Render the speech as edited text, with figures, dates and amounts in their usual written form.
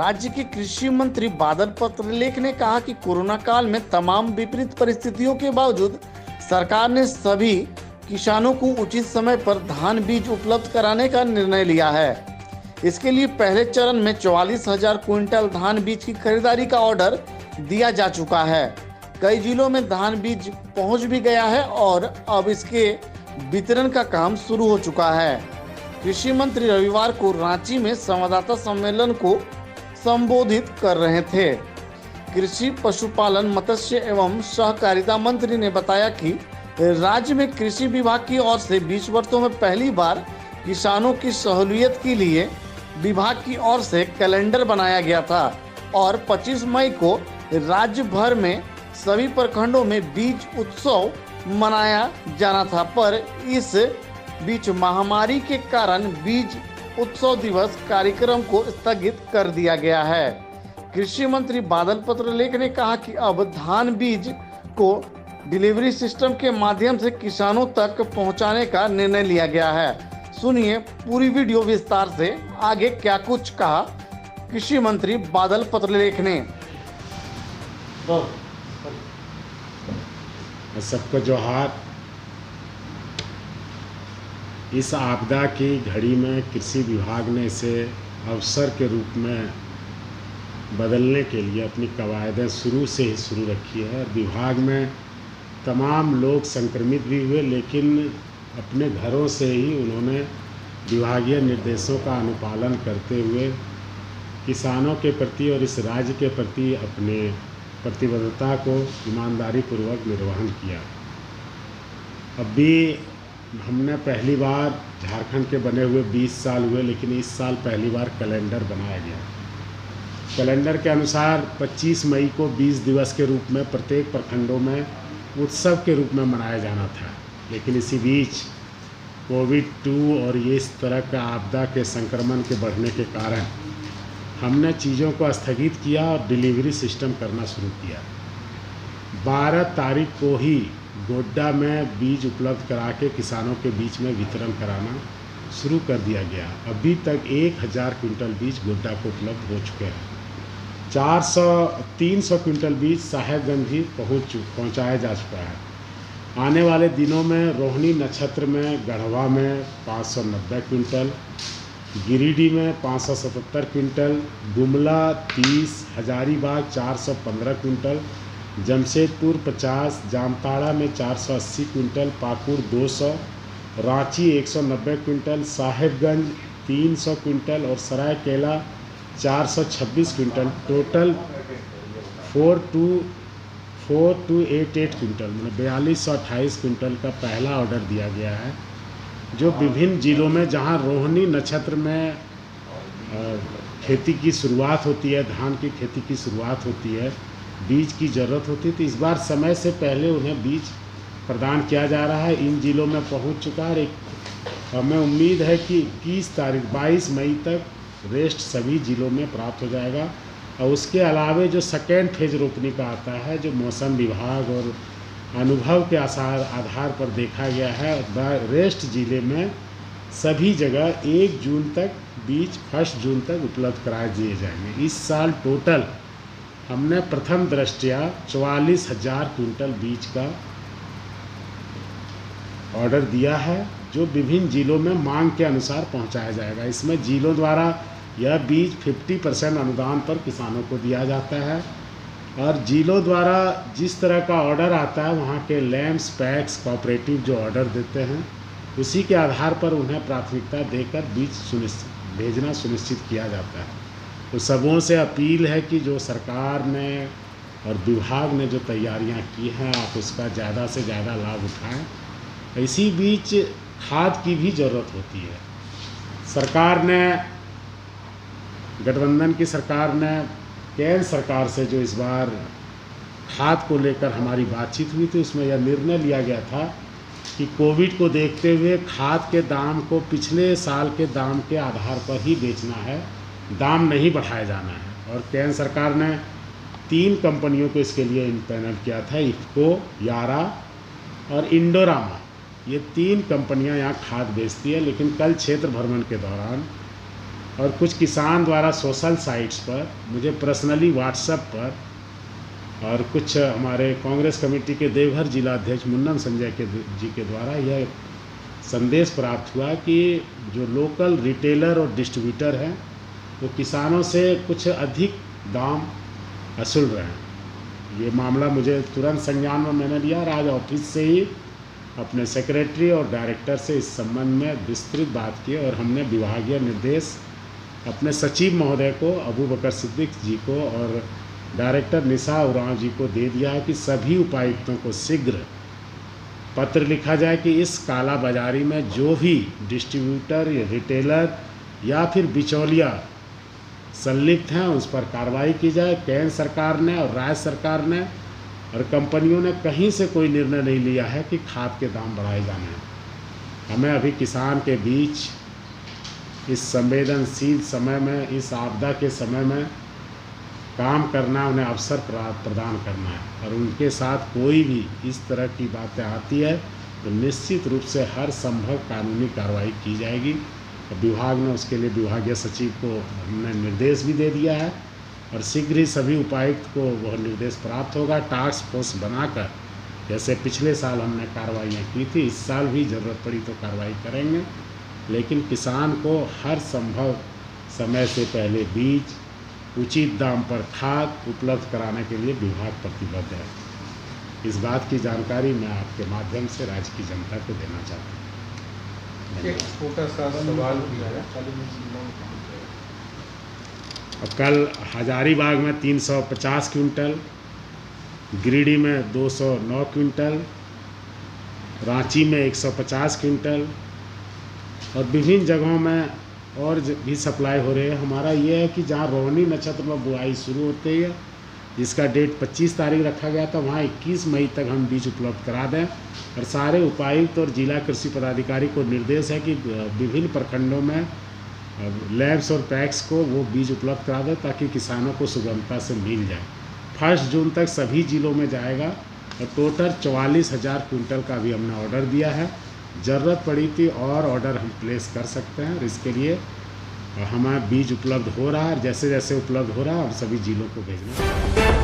राज्य के कृषि मंत्री बादल पत्रलेख ने कहा कि कोरोना काल में तमाम विपरीत परिस्थितियों के बावजूद सरकार ने सभी किसानों को उचित समय पर धान बीज उपलब्ध कराने का निर्णय लिया है। इसके लिए पहले चरण में 44,000 क्विंटल धान बीज की खरीदारी का ऑर्डर दिया जा चुका है। कई जिलों में धान बीज पहुंच भी गया है और अब इसके वितरण का काम शुरू हो चुका है। कृषि मंत्री रविवार को रांची में संवाददाता सम्मेलन को संबोधित कर रहे थे। कृषि, पशुपालन, मत्स्य एवं सहकारिता मंत्री ने बताया कि राज्य में कृषि विभाग की ओर से 20 वर्षों में पहली बार किसानों की सहूलियत के लिए विभाग की ओर से कैलेंडर बनाया गया था और 25 मई को राज्य भर में सभी प्रखंडों में बीज उत्सव मनाया जाना था, पर इस बीच महामारी के कारण बीज उत्सव दिवस कार्यक्रम को स्थगित कर दिया गया है। कृषि मंत्री बादल पत्रलेख ने कहा कि अब धान बीज को डिलीवरी सिस्टम के माध्यम से किसानों तक पहुंचाने का निर्णय लिया गया है। सुनिए पूरी वीडियो विस्तार से। आगे क्या कुछ कहा कृषि मंत्री बादल पत्रलेख ने। सबको जोहार। इस आपदा की घड़ी में कृषि विभाग ने इसे अवसर के रूप में बदलने के लिए अपनी कवायदें शुरू से ही शुरू रखी है। विभाग में तमाम लोग संक्रमित भी हुए, लेकिन अपने घरों से ही उन्होंने विभागीय निर्देशों का अनुपालन करते हुए किसानों के प्रति और इस राज्य के प्रति अपने प्रतिबद्धता को ईमानदारी पूर्वक निर्वहन किया। अब भी हमने पहली बार झारखंड के बने हुए 20 साल हुए, लेकिन इस साल पहली बार कैलेंडर बनाया गया। कैलेंडर के अनुसार 25 मई को 20 दिवस के रूप में प्रत्येक प्रखंडों में उत्सव के रूप में मनाया जाना था, लेकिन इसी बीच कोविड-2 और ये इस तरह का आपदा के संक्रमण के बढ़ने के कारण हमने चीज़ों को स्थगित किया और डिलीवरी सिस्टम करना शुरू किया। 12 तारीख को ही गोड्डा में बीज उपलब्ध करा के किसानों के बीच में वितरण कराना शुरू कर दिया गया। अभी तक 1,000 क्विंटल बीज गोड्डा को उपलब्ध हो चुके हैं। 300 क्विंटल बीज साहेबगंज भी पहुंचाया जा चुका है। आने वाले दिनों में रोहिणी नक्षत्र में गढ़वा में 590 क्विंटल, गिरिडीह में 577 क्विंटल, गुमला 30, हजारीबाग 415 क्विंटल, जमशेदपुर 50, जामताड़ा में 480 quintal, Pakur 200, Ranchi 190 quintal, Sahebganj 300 quintal और सरायकेला 426 क्विंटल। टोटल 4288 क्विंटल, मतलब 4228 क्विंटल का पहला ऑर्डर दिया गया है, जो विभिन्न जिलों में जहां रोहिणी नक्षत्र में खेती की शुरुआत होती है, धान की खेती की शुरुआत होती है, बीज की ज़रूरत होती है, तो इस बार समय से पहले उन्हें बीज प्रदान किया जा रहा है। इन जिलों में पहुंच चुका है। हमें उम्मीद है कि 22 मई तक रेस्ट सभी जिलों में प्राप्त हो जाएगा। और उसके अलावा जो सेकेंड फेज रोपनी का आता है, जो मौसम विभाग और अनुभव के आधार पर देखा गया है, रेस्ट जिले में सभी जगह 1 जून तक बीज 1 जून तक उपलब्ध करा दिए जाएंगे। इस साल टोटल हमने प्रथम दृष्टया 44,000 क्विंटल बीज का ऑर्डर दिया है, जो विभिन्न जिलों में मांग के अनुसार पहुंचाया जाएगा। इसमें जिलों द्वारा यह बीज 50% अनुदान पर किसानों को दिया जाता है और जिलों द्वारा जिस तरह का ऑर्डर आता है, वहां के लैम्स, पैक्स, कोऑपरेटिव जो ऑर्डर देते हैं, उसी के आधार पर उन्हें प्राथमिकता देकर बीज भेजना सुनिश्चित किया जाता है। तो सबों से अपील है कि जो सरकार ने और विभाग ने जो तैयारियां की हैं, आप उसका ज़्यादा से ज़्यादा लाभ उठाएं। इसी बीच खाद की भी ज़रूरत होती है। सरकार ने, गठबंधन की सरकार ने केंद्र सरकार से जो इस बार खाद को लेकर हमारी बातचीत हुई थी, उसमें यह निर्णय लिया गया था कि कोविड को देखते हुए खाद के दाम को पिछले साल के दाम के आधार पर ही बेचना है, दाम नहीं बढ़ाया जाना है। और केंद्र सरकार ने 3 कंपनियों को इसके लिए इम्पैनल किया था, इफ्को, यारा और इंडोरामा। ये 3 कंपनियां यहाँ खाद बेचती है, लेकिन कल क्षेत्र भ्रमण के दौरान और कुछ किसान द्वारा सोशल साइट्स पर मुझे पर्सनली व्हाट्सएप पर और कुछ हमारे कांग्रेस कमेटी के देवघर जिला अध्यक्ष मुन्नम संजय जी के द्वारा यह संदेश प्राप्त हुआ कि जो लोकल रिटेलर और डिस्ट्रीब्यूटर हैं वो किसानों से कुछ अधिक दाम वसूल रहे हैं। ये मामला मुझे तुरंत संज्ञान में मैंने लिया और आज ऑफिस से ही अपने सेक्रेटरी और डायरेक्टर से इस संबंध में विस्तृत बात की और हमने विभागीय निर्देश अपने सचिव महोदय को अबू बकर सिद्दीक जी को और डायरेक्टर निशा उरांव जी को दे दिया है कि सभी उपायुक्तों को शीघ्र पत्र लिखा जाए कि इस काला बाजारी में जो भी डिस्ट्रीब्यूटर या रिटेलर या फिर बिचौलिया संलिप्त हैं उस पर कार्रवाई की जाए। केंद्र सरकार ने और राज्य सरकार ने और कंपनियों ने कहीं से कोई निर्णय नहीं लिया है कि खाद के दाम बढ़ाए जाने हैं। हमें अभी किसान के बीच इस संवेदनशील समय में, इस आपदा के समय में काम करना, उन्हें अवसर प्रदान करना है और उनके साथ कोई भी इस तरह की बातें आती है तो निश्चित रूप से हर संभव कानूनी कार्रवाई की जाएगी। विभाग ने उसके लिए विभागीय सचिव को हमने निर्देश भी दे दिया है और शीघ्र ही सभी उपायुक्त को वह निर्देश प्राप्त होगा। टास्क फोर्स बनाकर जैसे पिछले साल हमने कार्रवाइयाँ की थी, इस साल भी ज़रूरत पड़ी तो कार्रवाई करेंगे, लेकिन किसान को हर संभव समय से पहले बीज, उचित दाम पर खाद उपलब्ध कराने के लिए विभाग प्रतिबद्ध है। इस बात की जानकारी मैं आपके माध्यम से राज्य की जनता को देना चाहता हूँ। एक छोटा सा सवाल भी है। कल हजारीबाग में 350 क्विंटल, गिरिडीह में 209 क्विंटल, रांची में 150 क्विंटल और विभिन्न जगहों में और भी सप्लाई हो रही है। हमारा ये है कि जहाँ रोहिणी नक्षत्र में बुआई शुरू होती है, जिसका डेट 25 तारीख रखा गया था, वहाँ 21 मई तक हम बीज उपलब्ध करा दें और सारे उपायुक्त और जिला कृषि पदाधिकारी को निर्देश है कि विभिन्न प्रखंडों में लैब्स और पैक्स को वो बीज उपलब्ध करा दें ताकि किसानों को सुगमता से मिल जाए। 1 जून तक सभी जिलों में जाएगा और टोटल 44,000 क्विंटल का भी हमने ऑर्डर दिया है। ज़रूरत पड़ी थी और ऑर्डर हम प्लेस कर सकते हैं और इसके लिए हमारा बीज उपलब्ध हो रहा है। जैसे जैसे उपलब्ध हो रहा है और सभी जिलों को भेजना।